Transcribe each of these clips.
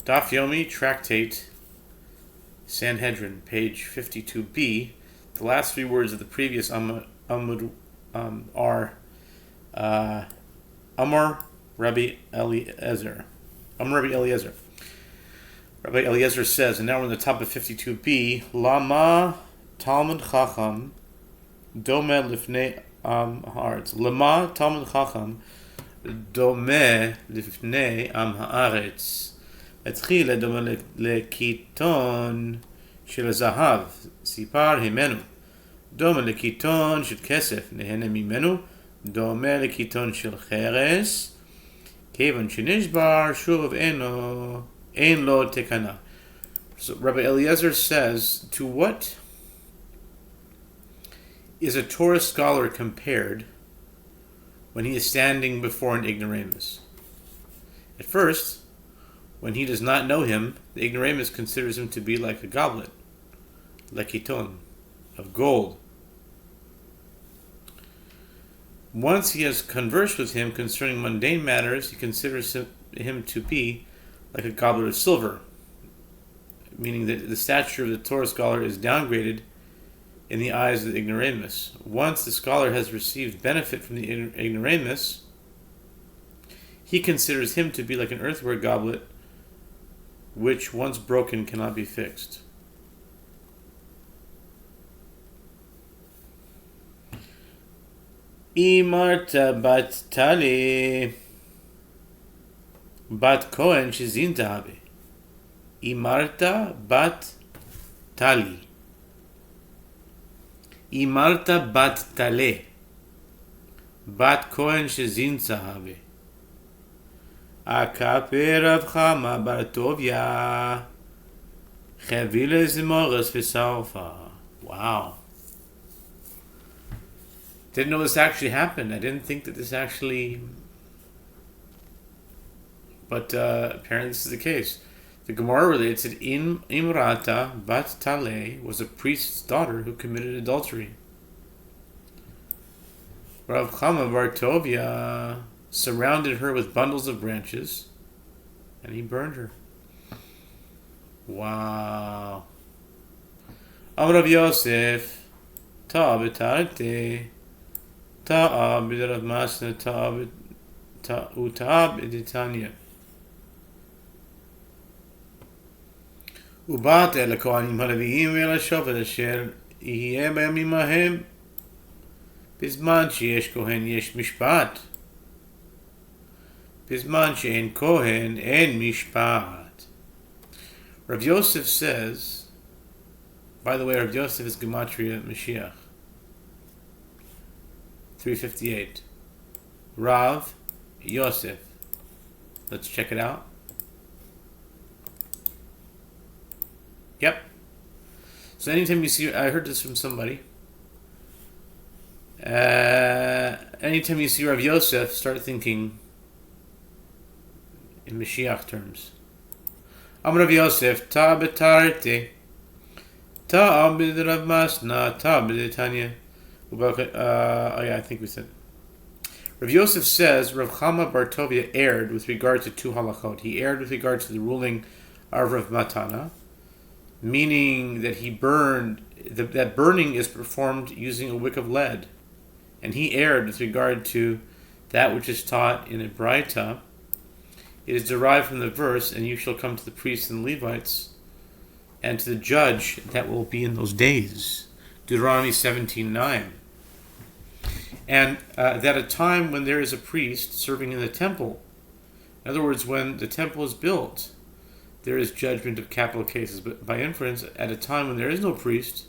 Daf Yomi, Tractate, Sanhedrin, page 52b. The last three words of the previous Amud are Amar Rabbi Eliezer. Amar Rabbi Eliezer. Rabbi Eliezer says, and now we're on the top of 52b, Lama Talmud Chacham Dome Lifnei Haaretz. Lama Talmud Chacham Dome Lifnei Am Haaretz. התחיל דומה לקיטון של זהב, סיפר הימנו. דומה לקיטון של כסף, נהנה ממנו. דומה לקיטון של חרס, כיוון שנשבר, שוב אין לו תקנה. So Rabbi Eliezer says, to what is a Torah scholar compared when he is standing before an ignoramus? At first, when he does not know him, the ignoramus considers him to be like a goblet, lekiton, of gold. Once he has conversed with him concerning mundane matters, he considers him to be like a goblet of silver, meaning that the stature of the Torah scholar is downgraded in the eyes of the ignoramus. Once the scholar has received benefit from the ignoramus, he considers him to be like an earthenware goblet which once broken cannot be fixed. Imarta bat tali bat Cohen shezinta habe. Imarta bat tali. Imarta bat tale bat Cohen shezinta habe. Akape Rav Chama bar Tovia Chavile Zimoras v'Sofer. Wow. Didn't know this actually happened. I didn't think that this actually... But apparently this is the case. The Gemara relates that Imrata bat Taleh was a priest's daughter who committed adultery. Rav Chama bar Tovia surrounded her with bundles of branches, and he burned her. Wow. Amar Rav Yosef, ta'a b'tarete, ta'a b'Rav Masna, ta'a b'Ditanya. ובאת אל הכהנים הלוויים ואל השופט אשר יהיה בימים ההם. בזמן שיש כהן יש משפט. Bisman she'en kohen en mishpat. Rav Yosef says, by the way, Rav Yosef is Gematria Mashiach. 358. Rav Yosef. Let's check it out. Yep. So anytime you see, I heard this from somebody. Anytime you see Rav Yosef, start thinking in Mashiach terms. Amar Rav Yosef, ta betarete, ta abid Rav Masna, ta b'Ditanya. I think we said. Rav Yosef says Rav Chama bar Tovia erred with regard to two halachot. He erred with regard to the ruling of Rav Matana, meaning that he burned, that burning is performed using a wick of lead. And he erred with regard to that which is taught in a Braita. It is derived from the verse, and you shall come to the priests and Levites, and to the judge that will be in those days. Deuteronomy 17:9. And that at a time when there is a priest serving in the temple, in other words, when the temple is built, there is judgment of capital cases. But by inference, at a time when there is no priest,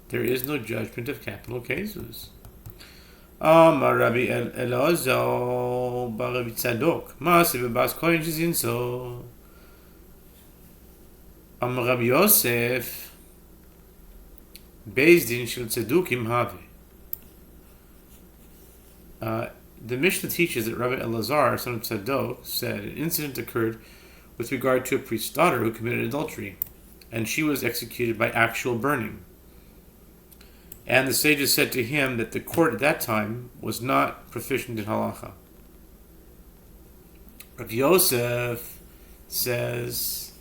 there is no judgment of capital cases. Amar Rabbi Elazar bar Rabbi Tzadok, Maaseh v'bas Kohen shezinso. Amar Rabbi Yosef, Beis Din shel Tzedukim have. The Mishnah teaches that Rabbi Elazar, son of Tzadok, said an incident occurred with regard to a priest's daughter who committed adultery, and she was executed by actual burning. And the sages said to him that the court at that time was not proficient in halacha. Rav Yosef says,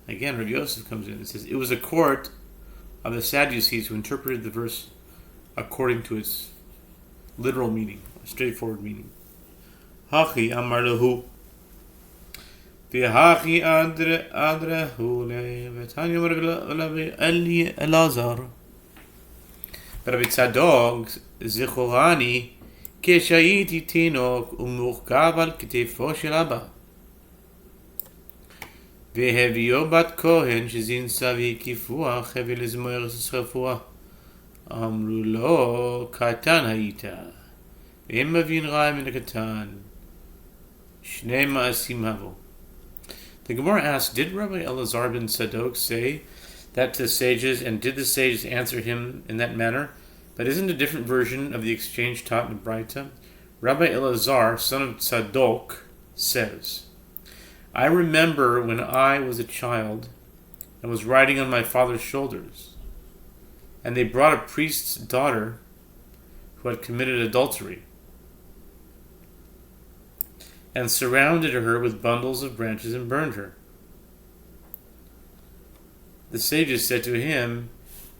again, Rabbi Yosef comes in. It says, it was a court of the Sadducees who interpreted the verse according to its literal meaning, a straightforward meaning. Hachi amar lehu, v'hachi adrehu v'tanya Rabbi Elazar. Rabbi Tzadok zichorani כשהייתי תינוק ומורכב על כתפו של אבא. והביאו בת כהן שזינצה והקיפוה חבל לזמור שרפוה. אמרו לו, קטן היית, ואין מבין רע מן הקטן. שני מעשים הבו. The Gemara asks, did Rabbi Elazar ben Tzadok say that to the sages, and did the sages answer him in that manner? But isn't a different version of the exchange taught in Braita? Rabbi Elazar, son of Tzadok, says, I remember when I was a child and was riding on my father's shoulders, and they brought a priest's daughter who had committed adultery, and surrounded her with bundles of branches and burned her. The sages said to him,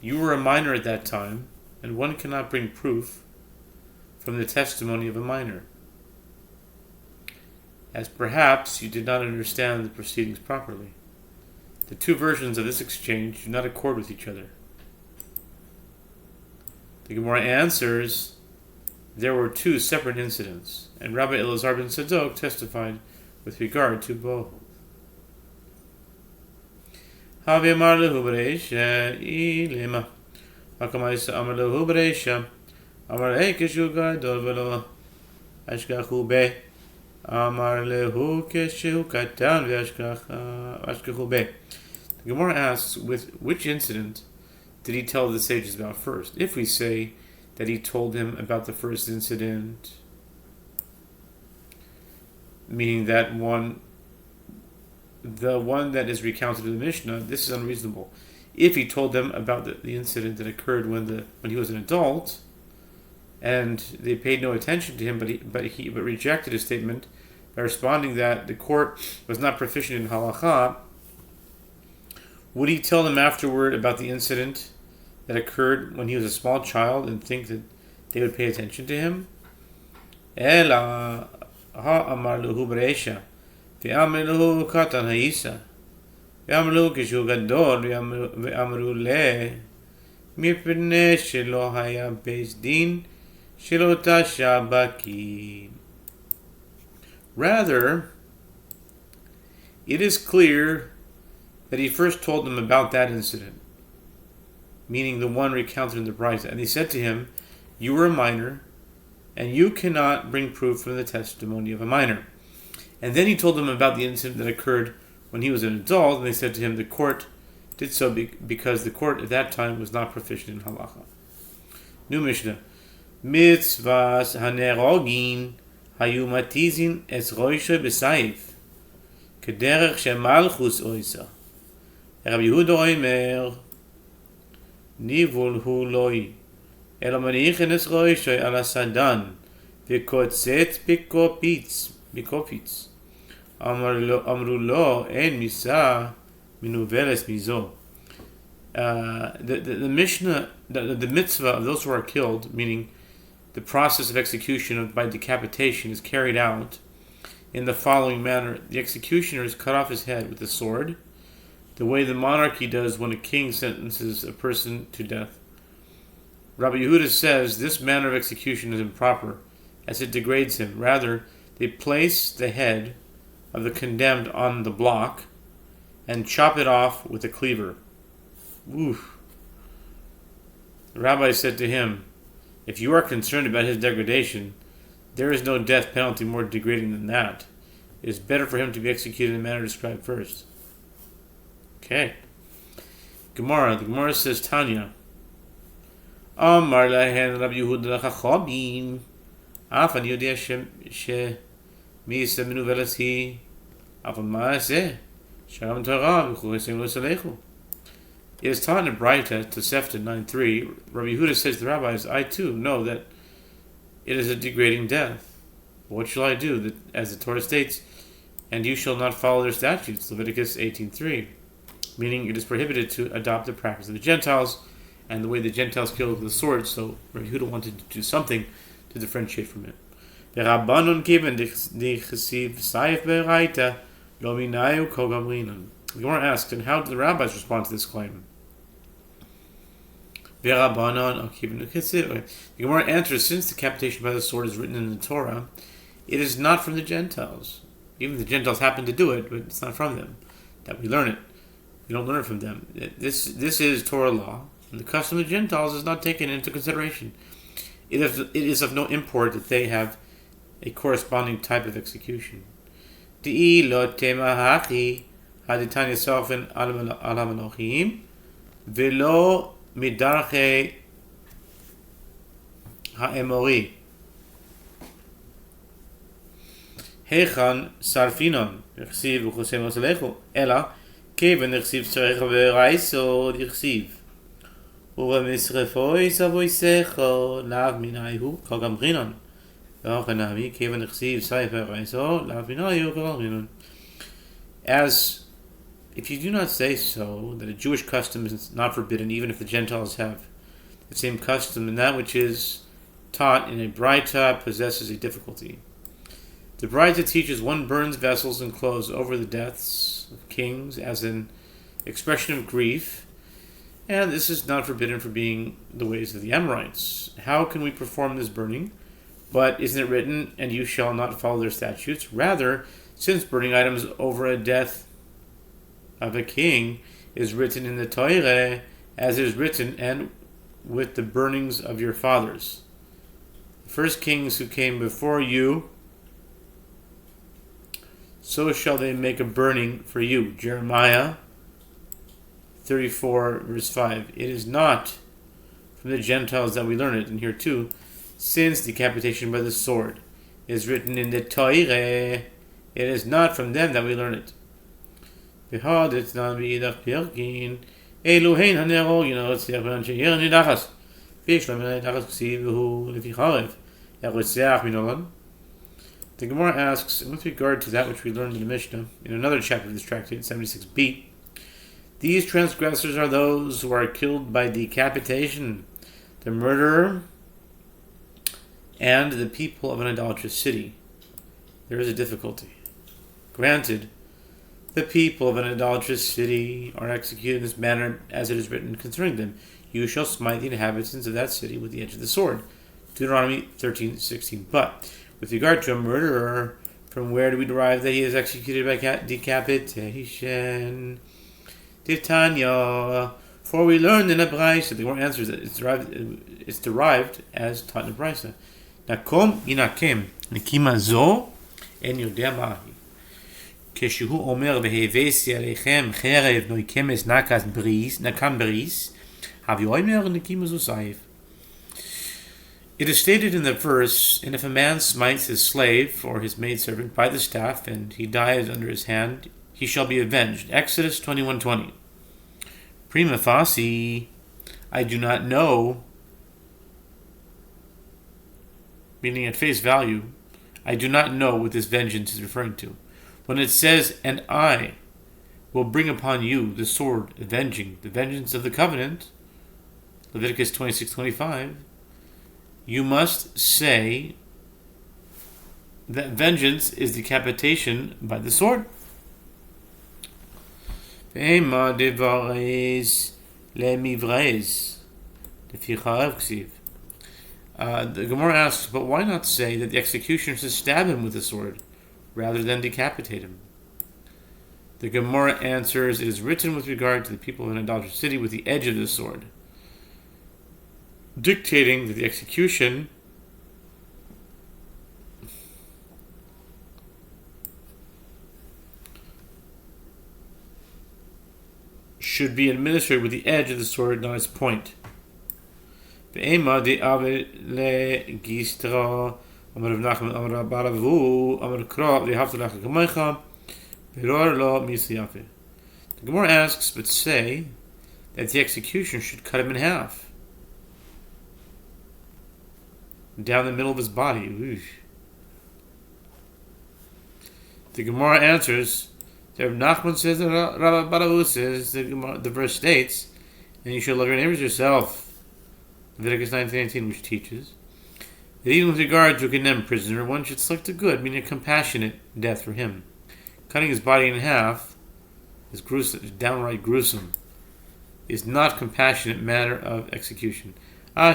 you were a minor at that time, and one cannot bring proof from the testimony of a minor, as perhaps you did not understand the proceedings properly. The two versions of this exchange do not accord with each other. The Gemara answers, there were two separate incidents, and Rabbi Elazar ben Tzadok testified with regard to both. Havi amar lehu b'reisha ilema. Hakamais amar lehu b'reisha. Amar keshu gadol v'lo ashkachu be. Amar lehu keshu katan v'ashkachu be. The Gemara asks, with which incident did he tell the sages about first? If we say that he told him about the first incident, meaning that the one that is recounted in the Mishnah, this is unreasonable. If he told them about the incident that occurred when he was an adult, and they paid no attention to him, but rejected his statement by responding that the court was not proficient in halacha, would he tell them afterward about the incident that occurred when he was a small child and think that they would pay attention to him? Ela ha-amar lehu b'reisha, ve'amar lehu katan ha'isa, ve'amar lehu kishu gadol, ve'amru le, mipnei shelo haya beis din, shelo tasha baki. Rather, it is clear that he first told them about that incident, meaning the one recounted in the Braita. And they said to him, you were a minor, and you cannot bring proof from the testimony of a minor. And then he told them about the incident that occurred when he was an adult, and they said to him, the court did so because the court at that time was not proficient in halacha. New Mishnah. Mitzvahs hanerogin hayu matizin es roisha b'saif kederech shemalchus oisa. Rabbi Yehuda oimer nivul hu loi elo manichen es roisha ala sadan v'kotzet bikopitz amru lo en misa minuveles mizo. The Mishnah, the mitzvah of those who are killed, meaning the process of execution by decapitation, is carried out in the following manner. The executioner is cut off his head with a sword, the way the monarchy does when a king sentences a person to death. Rabbi Yehuda says this manner of execution is improper, as it degrades him. Rather, they place the head of the condemned on the block and chop it off with a cleaver. Oof. The rabbi said to him, if you are concerned about his degradation, there is no death penalty more degrading than that. It is better for him to be executed in the manner described first. Okay. Gemara. The Gemara says, Tanya. Amar lahen Rabbi Yehuda l'chachabim. Af ani yodea she mi yisa minuvelas hi. Af ma'aseh. Shalom Torah v'chuchesem lo salechu. It is taught in Braita, Tosefta 9.3, Rabbi Yehuda says to the rabbis, I too know that it is a degrading death. What shall I do? As the Torah states, and you shall not follow their statutes, Leviticus 18:3, meaning it is prohibited to adopt the practice of the Gentiles and the way the Gentiles killed with the sword, so Yehuda wanted to do something to differentiate from it. The Rabbanon given the Chesiv Saif Be'raita Lo Minayu Kol Gamrinon. The Gemara asked, and how did the rabbis respond to this claim? The Gemara answers, since decapitation by the sword is written in the Torah, it is not from the Gentiles. Even the Gentiles happen to do it, but it's not from them that we learn it. We don't learn it from them. This is Torah law, and the custom of the Gentiles is not taken into consideration. It is of no import that they have a corresponding type of execution. Di'i lo temahachi haditanya sofen alamanochim velo midarche ha'emori hechan sarfinon yechsiv uchosem osalechu ela keven yechsiv tzarech v'raiso yechsiv u'v'misrefoi savoisecho lav minayhu kol gamrinon. As if you do not say so, that a Jewish custom is not forbidden, even if the Gentiles have the same custom, and that which is taught in a Braita possesses a difficulty. The Braita teaches one burns vessels and clothes over the deaths of kings as an expression of grief, and this is not forbidden for being the ways of the Amorites. How can we perform this burning? But isn't it written, and you shall not follow their statutes? Rather, since burning items over a death of a king is written in the Torah, as it is written, and with the burnings of your fathers. The first kings who came before you, so shall they make a burning for you. Jeremiah 34, verse 5. It is not from the Gentiles that we learn it, and here too, since decapitation by the sword is written in the Torah, it is not from them that we learn it. The Gemara asks, with regard to that which we learned in the Mishnah, in another chapter of this tractate, 76b, these transgressors are those who are killed by decapitation, the murderer, and the people of an idolatrous city. There is a difficulty. Granted, the people of an idolatrous city are executed in this manner as it is written concerning them. You shall smite the inhabitants of that city with the edge of the sword. Deuteronomy 13:16. But with regard to a murderer, from where do we derive that he is executed by decapitation? Titania. For we learned in a Braisa, the Gemara answers that it's derived as taught in a Braisa. Nakom inakem nikima zo en yodea mahi. Keshehu omer vehevesi alechem cherev noikemes nakam bris have you omer nikima zo saif. It is stated in the verse, and if a man smites his slave or his maidservant by the staff, and he dies under his hand, he shall be avenged. Exodus 21:20. Prima facie, I do not know, meaning at face value, I do not know what this vengeance is referring to. When it says, and I will bring upon you the sword avenging the vengeance of the covenant, Leviticus 26:25, you must say that vengeance is decapitation by the sword. The Gemara asks, but why not say that the executioner should stab him with the sword rather than decapitate him? The Gemara answers, it is written with regard to the people of an idolatrous city with the edge of the sword, dictating that the execution should be administered with the edge of the sword, not its point. Ve'ema de'ave le'gistra amar Rav Nachman amar Baravu amar Kra ve'havtalach kamecha ve'ror lo misiyafe. The Gemara asks, but say that the execution should cut him in half, down the middle of his body. Oosh. The Gemara answers that Rav Nachman says that Rabbi Barahu says the verse states, and you should love your neighbors yourself. Leviticus 19:18, which teaches that even with regard to a condemned prisoner, one should select a good, meaning a compassionate death for him. Cutting his body in half is gruesome, downright gruesome, is not compassionate manner of execution. The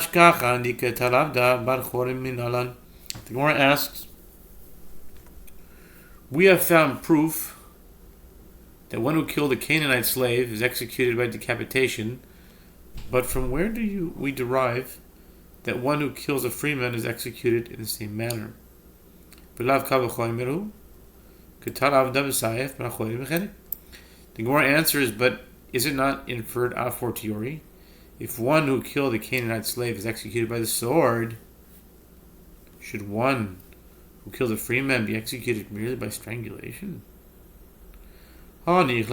Gemara asks, we have found proof that one who killed a Canaanite slave is executed by decapitation, but from where do we derive that one who kills a freeman is executed in the same manner? The Gemara answers, but is it not inferred a fortiori? If one who killed a Canaanite slave is executed by the sword, should one who killed a free man be executed merely by strangulation? This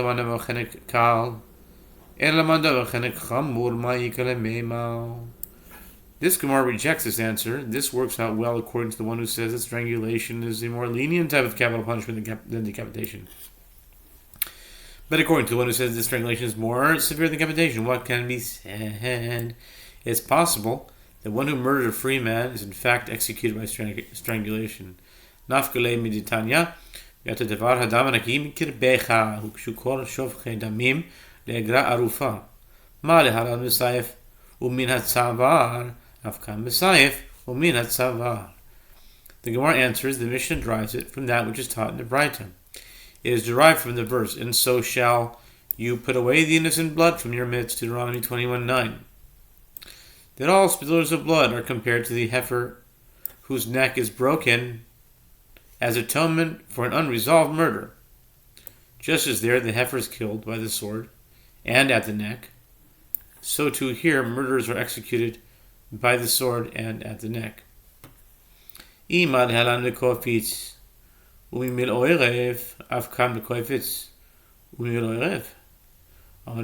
Gemara rejects this answer. This works out well according to the one who says that strangulation is a more lenient type of capital punishment than decapitation. But according to the one who says that strangulation is more severe than decapitation, what can be said? It's possible that one who murdered a free man is in fact executed by strangulation. Nafkale miditanya yata devar hadam anakim kirbecha hukshukor shofche damim legra arufa ma leharan misayef umin hatzavar afkan misayef umin hatzavar. The Gemara answers, the Mishnah derives it from that which is taught in the Braita. It is derived from the verse, and so shall you put away the innocent blood from your midst, Deuteronomy 21:9. That all spillers of blood are compared to the heifer whose neck is broken as atonement for an unresolved murder. Just as there the heifer is killed by the sword and at the neck, so too here murderers are executed by the sword and at the neck. Imad halan lekofitz umimil oirev afkam lekofitz umimil oirev. The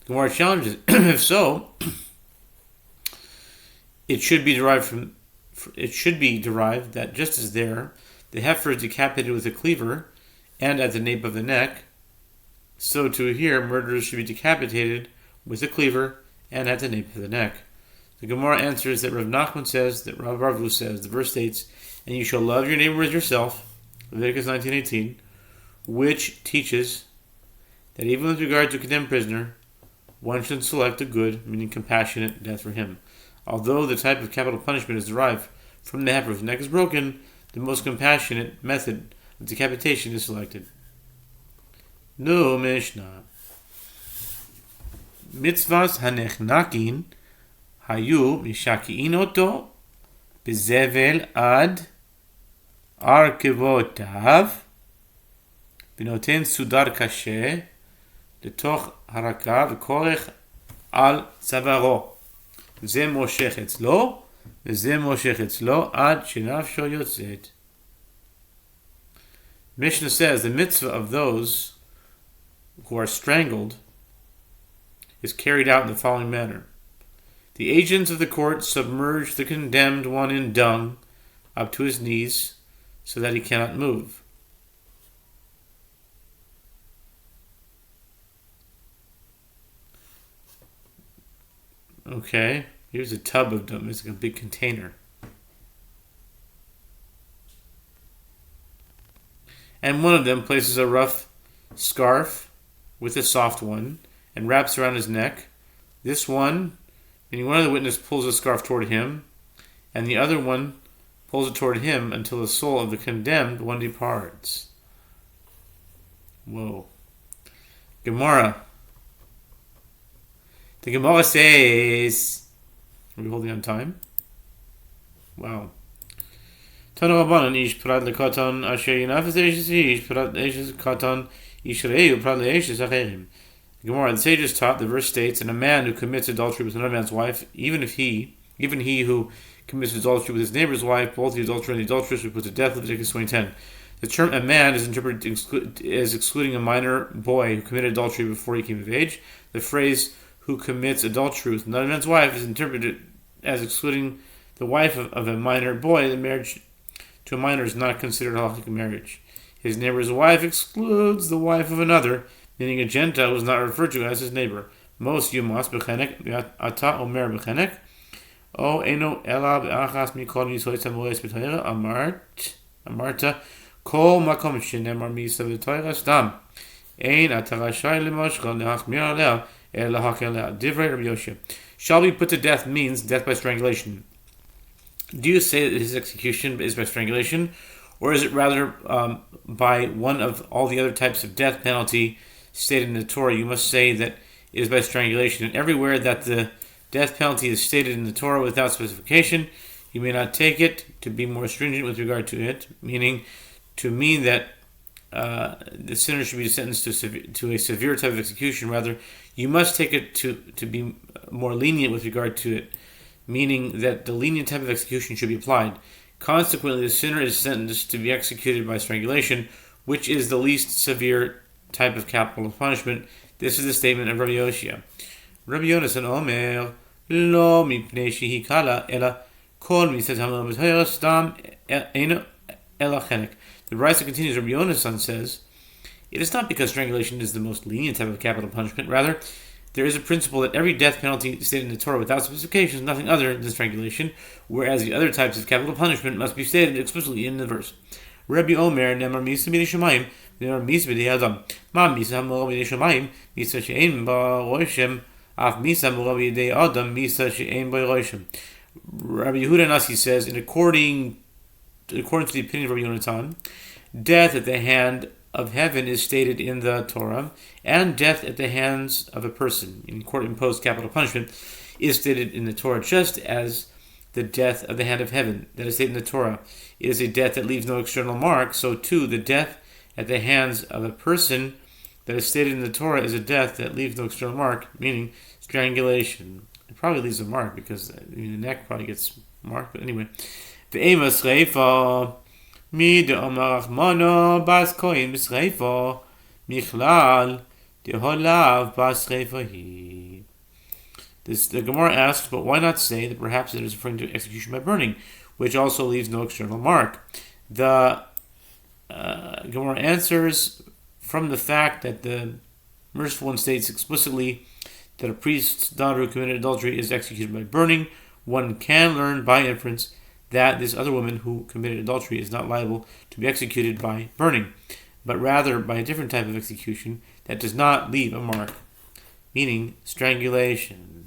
Gemara challenges, if so, it should be derived that just as there, the heifer is decapitated with a cleaver and at the nape of the neck, so too here, murderers should be decapitated with a cleaver and at the nape of the neck. The Gemara answers that Rav Nachman says, that Rav Barahu says, the verse states, and you shall love your neighbor as yourself, Leviticus 19:18, which teaches that even with regard to a condemned prisoner, one should select a good, meaning compassionate, death for him. Although the type of capital punishment is derived from the heifer whose neck is broken, the most compassionate method of decapitation is selected. No Mishnah. Mitzvahs hanechnakin hayu mishakiin oto bezevel ad arkevotav ונותן סודר קשה לתוך הרקה וכורך על צווארו. זה מושך אצלו וזה מושך אצלו עד שנפשו יוצאת. Mishnah says the mitzvah of those who are strangled is carried out in the following manner. The agents of the court submerge the condemned one in dung up to his knees so that he cannot move. Okay, here's a tub of dung. It's like a big container. And one of them places a rough scarf with a soft one and wraps around his neck. This one, meaning one of the witnesses pulls the scarf toward him, and the other one pulls it toward him until the soul of the condemned one departs. Whoa. Gemara. The Gemara says, are we holding on time? Wow. Tana Rabbanan ish prat lekatan asher yinafes eishes ish prat eishes katan ishreu prat leishes acherim. The Gemara, the sages taught, the verse states, and a man who commits adultery with another man's wife, even he who commits adultery with his neighbor's wife, both the adulterer and the adulteress, will be put to death. Leviticus 20:10. The term "a man" is interpreted as excluding a minor boy who committed adultery before he came of age. The phrase "who commits adultery with another man's wife" is interpreted as excluding the wife of a minor boy, the marriage to a minor is not considered a halachic marriage. His neighbor's wife excludes the wife of another, meaning a Gentile was not referred to as his neighbor. Most yumas b'chenek, ata omer b'chenek, o eno ela b'achas mikol misoy samules b'toyra, amarta, kol makom shenemar misa b'toyra stam. Ein atarashai l'moshchal lehachmir alea, el lahak alea. Divrei Rabbi Yehoshua. Shall be put to death means death by strangulation. Do you say that his execution is by strangulation, or is it rather by one of all the other types of death penalty stated in the Torah? You must say that it is by strangulation. And everywhere that the death penalty is stated in the Torah without specification, you may not take it to be more stringent with regard to it, meaning to mean that the sinner should be sentenced to a severe type of execution. Rather, you must take it to be more lenient with regard to it, meaning that the lenient type of execution should be applied. Consequently, the sinner is sentenced to be executed by strangulation, which is the least severe type of capital punishment. This is the statement of Rabbi Yehoshua. Rabbi Yonasan Omer, lo mipnei shehi kala, ela kol misat hamel b'toyra stam eno ela chenek. The Brisa continues, Rabbi Yonasan says, it is not because strangulation is the most lenient type of capital punishment. Rather, there is a principle that every death penalty stated in the Torah without specification is nothing other than strangulation, whereas the other types of capital punishment must be stated explicitly in the verse. Rabbi Omer nemar misa b'nei shamayim, nemar misa b'nei adam. Ma misa hamura b'nei shamayim, misa she'ein ba roishem, af misa hamura b'nei adam, misa she'ein ba roishem. Rabbi Yehuda Nasi says, according to the opinion of Rabbi Yonatan, death at the hand of heaven is stated in the Torah, and death at the hands of a person, in court-imposed capital punishment, is stated in the Torah, just as the death of the hand of heaven that is stated in the Torah is a death that leaves no external mark. So too, the death at the hands of a person that is stated in the Torah is a death that leaves no external mark, meaning strangulation. It probably leaves a mark because the neck probably gets marked, but anyway. The Amos Reifa. Mi de Omarach Mono Bas Koim B'Sreifa Michlal de Holav Bas Reifa Hi. The Gemara asks, but why not say that perhaps it is referring to execution by burning, which also leaves no external mark? The Gemara answers from the fact that the Merciful One states explicitly that a priest's daughter who committed adultery is executed by burning. One can learn by inference that this other woman who committed adultery is not liable to be executed by burning, but rather by a different type of execution that does not leave a mark, meaning strangulation.